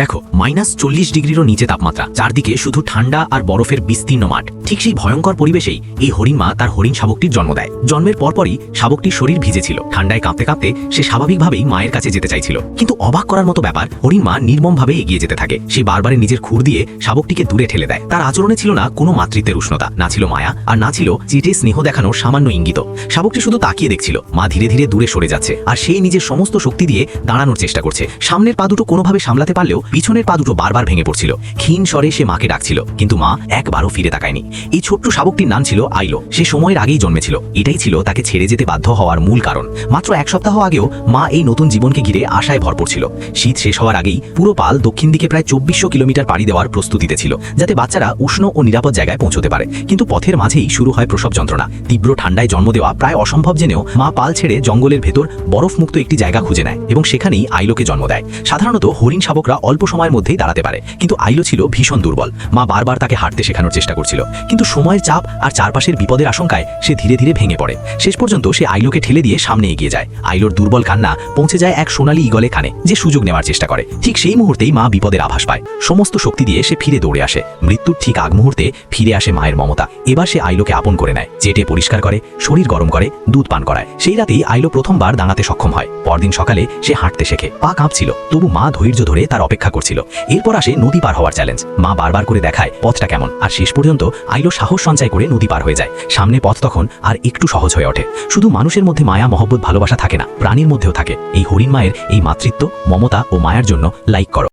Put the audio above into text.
দেখো -40 ডিগ্রিরও নিচে তাপমাত্রা, চারদিকে শুধু ঠান্ডা আর বরফের বিস্তীর্ণ মাঠ। ঠিক সেই ভয়ঙ্কর পরিবেশেই এই হরিণ মা তার হরিণ শাবকটির জন্ম দেয়। জন্মের পরপরই শাবকটির শরীর ভিজেছিল। ঠান্ডায় কাঁপতে কাঁপতে সে স্বাভাবিকভাবেই মায়ের কাছে যেতে চাইছিল, কিন্তু অবাক করার মতো ব্যাপার, হরিণ মা নির্মমভাবে এগিয়ে যেতে থাকে। সে বারবার নিজের খুর দিয়ে শাবকটিকে দূরে ঠেলে দেয়। তার আচরণে ছিল না কোনো মাতৃত্বের উষ্ণতা, না ছিল মায়া, আর না ছিল চেটে স্নেহ দেখানোর সামান্য ইঙ্গিত। শাবকটি শুধু তাকিয়ে দেখছিল। মা ধীরে ধীরে দূরে সরে যাচ্ছে, আর সেই নিজের সমস্ত শক্তি দিয়ে দাঁড়ানোর চেষ্টা করছে। সামনের পা দুটো কোনোভাবে সামলাতে পারলেও পিছনের পা দুটো বারবার ভেঙে পড়ছিল। ক্ষীণ স্বরে সে মাকে ডাকছিল, কিন্তু মা একবারও ফিরে তাকায়নি। এই ছোট্ট শাবকটির নাম ছিল আইলো। সে সময়ের আগেই জন্মেছিল। এটাই ছিল তাকে ছেড়ে যেতে বাধ্য হওয়ার মূল কারণ। মাত্র 1 সপ্তাহ আগেও মা এই নতুন জীবনকে ঘিরে আশায় ভরপুর ছিল। শীত শেষ হওয়ার আগেই পুরো পাল দক্ষিণ দিকে প্রায় 2400 কিলোমিটার পাড়ি দেওয়ার প্রস্তুতিতে ছিল, যাতে বাচ্চারা উষ্ণ ও নিরাপদ জায়গায় পৌঁছতে পারে। কিন্তু পথের মাঝেই শুরু হয় প্রসব যন্ত্রণা। তীব্র ঠান্ডায় জন্ম দেওয়া প্রায় অসম্ভব জেনেও মা পাল ছেড়ে জঙ্গলের ভেতর বরফমুক্ত একটি জায়গা খুঁজে নেয় এবং সেখানেই আইলোকে জন্ম দেয়। সাধারণত হরিণ শাবকরা অল্প সময়ের মধ্যেই দাঁড়াতে পারে, কিন্তু আইলো ছিল ভীষণ দুর্বল। মা বারবার তাকে হাঁটতে শেখানোর চেষ্টা করছিল, কিন্তু সময়ের চাপ আর চারপাশের বিপদের আশঙ্কায় সে ধীরে ধীরে ভেঙে পড়ে। শেষ পর্যন্ত সে আইলোকে ঠেলে দিয়ে সামনে এগিয়ে যায়। আইলোর দুর্বল কান্না পৌঁছে যায় এক সোনালী ঈগলে কানে, যে সুযোগ নেওয়ার চেষ্টা করে। ঠিক সেই মুহূর্তেই মা বিপদের আভাস পায়। সমস্ত শক্তি দিয়ে সে ফিরে দৌড়ে আসে। মৃত্যুর ঠিক আগ মুহূর্তে ফিরে আসে মায়ের মমতা। এবার সে আইলোকে আপন করে নেয়, চেটে পরিষ্কার করে, শরীর গরম করে, দুধ পান করায়। সেই রাতেই আইলো প্রথমবার দাঁড়াতে সক্ষম হয়। পরদিন সকালে সে হাঁটতে শেখে। পা কাঁপছিল, তবু মা ধৈর্য ধরে তার অপেক্ষা করছিল। এরপর আসে নদী পার হওয়ার চ্যালেঞ্জ। মা বারবার করে দেখায় পথটা কেমন, আর শেষ পর্যন্ত আইলো সাহস সঞ্চয় করে নদী পার হয়ে যায়। সামনে পথ তখন আর একটু সহজ হয়ে ওঠে। শুধু মানুষের মধ্যে মায়া, মহব্বত, ভালোবাসা থাকে না, প্রাণীর মধ্যেও থাকে। এই হরিণ মায়ের এই মাতৃত্ব, মমতা ও মায়ার জন্য লাইক করো।